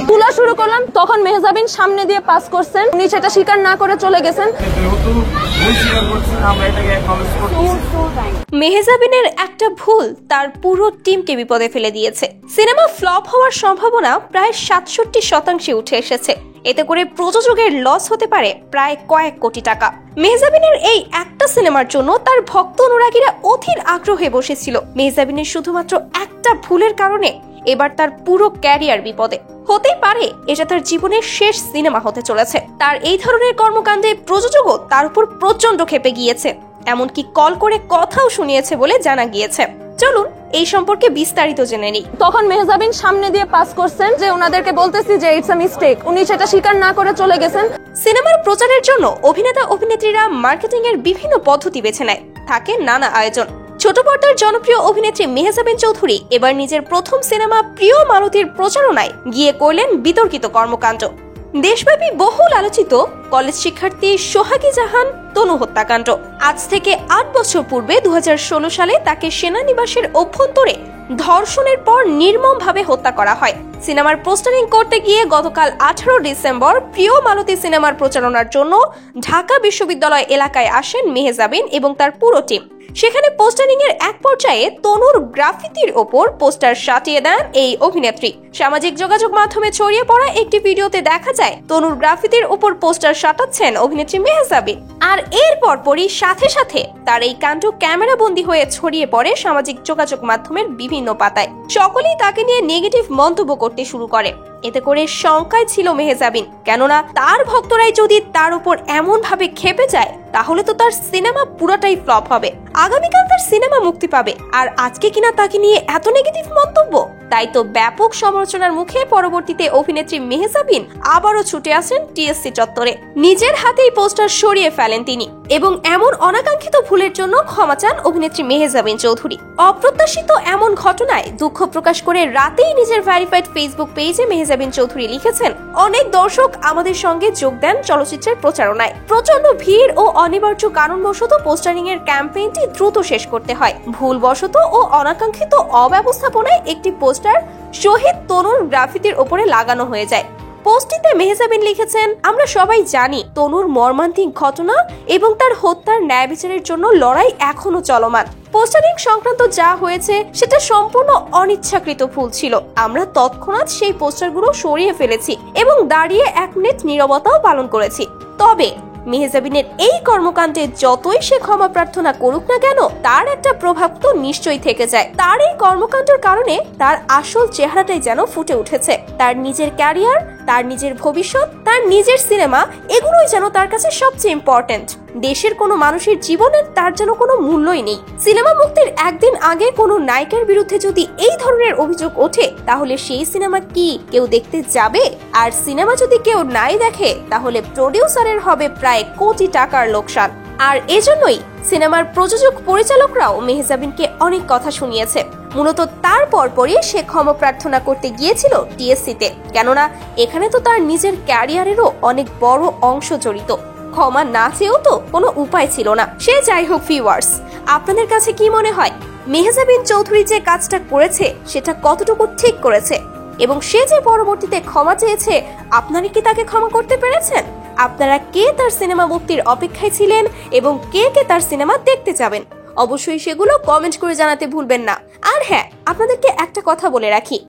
তুলা শুরু করলাম, তখন মেহজাবিন সামনে দিয়ে পাস করছেন, উনি সেটা স্বীকার না করে চলে গেছেন। মেহজাবিনের একটা ভুল তার পুরো টিমকে বিপদে ফেলে দিয়েছে। সিনেমা ফ্লপ হওয়ার সম্ভাবনা প্রায় 67% উঠে এসেছে। এতে করে প্রযোজকের লস হতে পারে প্রায় কয়েক কোটি টাকা। মেহজাবিনের এই একটা সিনেমার জন্য তার ভক্ত অনুরাগীরা অধীর আগ্রহে বসেছিল। মেহজাবিনের শুধুমাত্র একটা ভুলের কারণে এবার তার পুরো ক্যারিয়ার বিপদে। হতেই পারে এটা তার জীবনের শেষ সিনেমা হতে চলেছে। তার এই ধরনের কর্মকাণ্ডে প্রযোজকও তার উপর প্রচন্ড ক্ষেপে গিয়েছে, এমনকি কল করে কথাও শুনিয়েছে বলে জানা গিয়েছে। চলুন এই সম্পর্কে বিস্তারিত জেনে নিই। তখন মেহজাবিন সামনে দিয়ে পাস করছেন যে ওনাদেরকে বলতেছি যে ইটস আ মিস্টেক, উনি সেটা স্বীকার না করে চলে গেছেন। সিনেমার প্রচারের জন্য অভিনেতা অভিনেত্রীরা মার্কেটিং এর বিভিন্ন পদ্ধতি বেছে নেয়, থাকে নানা আয়োজন। ছোট পর্দার জনপ্রিয় অভিনেত্রী মেহজাবিন চৌধুরী এবার নিজের প্রথম সিনেমা প্রিয় মালতীর প্রচারণায় গিয়ে করলেন বিতর্কিত কর্মকাণ্ড। দেশব্যাপী বহুল আলোচিত কলেজ শিক্ষার্থী সোহাগী জাহান তনু হত্যাকাণ্ড। আজ থেকে 8 বছর পূর্বে 2016 সালে তাকে সেনানিবাসের অভ্যন্তরে ধর্ষণের পর নির্মমভাবে হত্যা করা হয়। সিনেমার পোস্টারিং করতে গিয়ে গতকাল 18 ডিসেম্বর প্রিয় মালতী সিনেমার প্রচারণার জন্য ঢাকা বিশ্ববিদ্যালয় এলাকায় আসেন মেহজাবিন এবং তার পুরো টিম। সেখানে পোস্টারিং এর এক পর্যায়ে তনুর গ্রাফিতির ওপর পোস্টার সাটিয়ে দেন এই অভিনেত্রী। সামাজিক যোগাযোগ মাধ্যমে ছড়িয়ে পড়া একটি ভিডিওতে দেখা যায় তনুর গ্রাফিতির ওপর পোস্টার সাটাচ্ছেন অভিনেত্রী মেহজাবিন। আর এর পরপরই সাথে সাথে তার এই কাণ্ড ক্যামেরা বন্দী হয়ে ছড়িয়ে পড়ে সামাজিক যোগাযোগ মাধ্যমের বিভিন্ন পাতায়। সকলেই তাকে নিয়ে নেগেটিভ মন্তব্য করতে শুরু করে। এতে করে শঙ্কায় ছিল মেহজাবিন, কেননা তার ভক্তরাই যদি তার উপর এমন ভাবে ক্ষেপে যায় তাহলে তো তার সিনেমা পুরোটাই ফ্লপ হবে। আগামীকাল তার সিনেমা মুক্তি পাবে, আর আজকে কিনা তাকে নিয়ে এত নেগেটিভ মন্তব্য। তাই তো ব্যাপক সমালোচনার মুখে পরবর্তীতে অভিনেত্রী মেহজাবিন আবারও ছুটে আসেন টিএসসি চত্বরে। নিজের হাতেই পোস্টার সরিয়ে ফেলেন তিনি এবং এমন অনাকাঙ্ক্ষিত ভুলের জন্য ক্ষমা চান অভিনেত্রী মেহজাবিন চৌধুরী। অপ্রত্যাশিত এমন ঘটনায় দুঃখ প্রকাশ করে রাতেই নিজের ভেরিফাইড ফেসবুক পেজে মেহজাবিন চৌধুরী লিখেছেন, অনেক দর্শক আমাদের সঙ্গে যোগ দেন চলচ্চিত্রের প্রচারণায়। প্রচন্ড ভিড় ও অনিবার্য কারণবশত পোস্টারিং এর ক্যাম্পেইনটি দ্রুত শেষ করতে হয়। ভুলবশত ও অনাকাঙ্ক্ষিত অব্যবস্থাপনায় একটি পোস্টার শহীদ তনুর গ্রাফিতির উপরে লাগানো হয়ে যায়। পোস্টটিতে মেহজাবিন লিখেছেন, আমরা সবাই জানি তনুর মর্মান্তিক ঘটনা এবং তার হত্যার ন্যায় বিচারের জন্য লড়াই এখনো চলমান। পোস্টারিং সংক্রান্ত যা হয়েছে সেটা সম্পূর্ণ অনিচ্ছাকৃত ভুল ছিল। আমরা তৎক্ষণাৎ সেই পোস্টারগুলো সরিয়ে ফেলেছি এবং দাঁড়িয়ে 1 মিনিট নীরবতাও পালন করেছি। তবে মেহজাবিনের এই কর্মকাণ্ডে যতই সে ক্ষমা প্রার্থনা করুক না কেন, তার একটা প্রভাব তো নিশ্চয়ই থেকে যায়। তার এই কর্মকাণ্ডের কারণে তার আসল চেহারাটাই যেন ফুটে উঠেছে। তার নিজের ক্যারিয়ার, তার নিজের ভবিষ্যৎ, তার নিজের সিনেমা, এগুলোই যেন তার কাছে সবচেয়ে ইম্পর্টেন্ট। দেশের কোনো মানুষের জীবনের তার যেন কোনো মূল্যই নেই। সিনেমা মুক্তির একদিন আগে কোনো নায়িকার বিরুদ্ধে যদি এই ধরনের অভিযোগ ওঠে তাহলে সেই সিনেমা কি কেউ দেখতে যাবে? আর সিনেমা যদি কেউ নাই দেখে তাহলে প্রডিউসারের হবে প্রায় কোটি টাকার লোকসান। আর এজন্যই সিনেমার প্রযোজক পরিচালকরাও মেহজাবিনকে অনেক কথা শুনিয়েছে। মূলত তার পরপরই সে ক্ষমা প্রার্থনা করতে গিয়েছিল টিএসসিতে, কেননা এখানে তো তার নিজের ক্যারিয়ারেরও অনেক বড় অংশ জড়িত। ক্ষমা না চেয়েও তো কোনো উপায় ছিল না। সে যাই হোক, ভিউয়ার্স, আপনাদের কাছে কি মনে হয় মেহজাবিন চৌধুরী যে কাজটা করেছে সেটা কতটুকু ঠিক করেছে? এবং সে যে পরবর্তীতে ক্ষমা চেয়েছে, আপনারা কি তাকে ক্ষমা করতে পেরেছেন? আপনারা কে তার সিনেমা মুক্তির অপেক্ষায় ছিলেন এবং কে কে তার সিনেমা দেখতে যাবেন? অবশ্যই সেগুলো কমেন্ট করে জানাতে ভুলবেন না। আর হ্যাঁ, আপনাদেরকে একটা কথা বলে রাখি,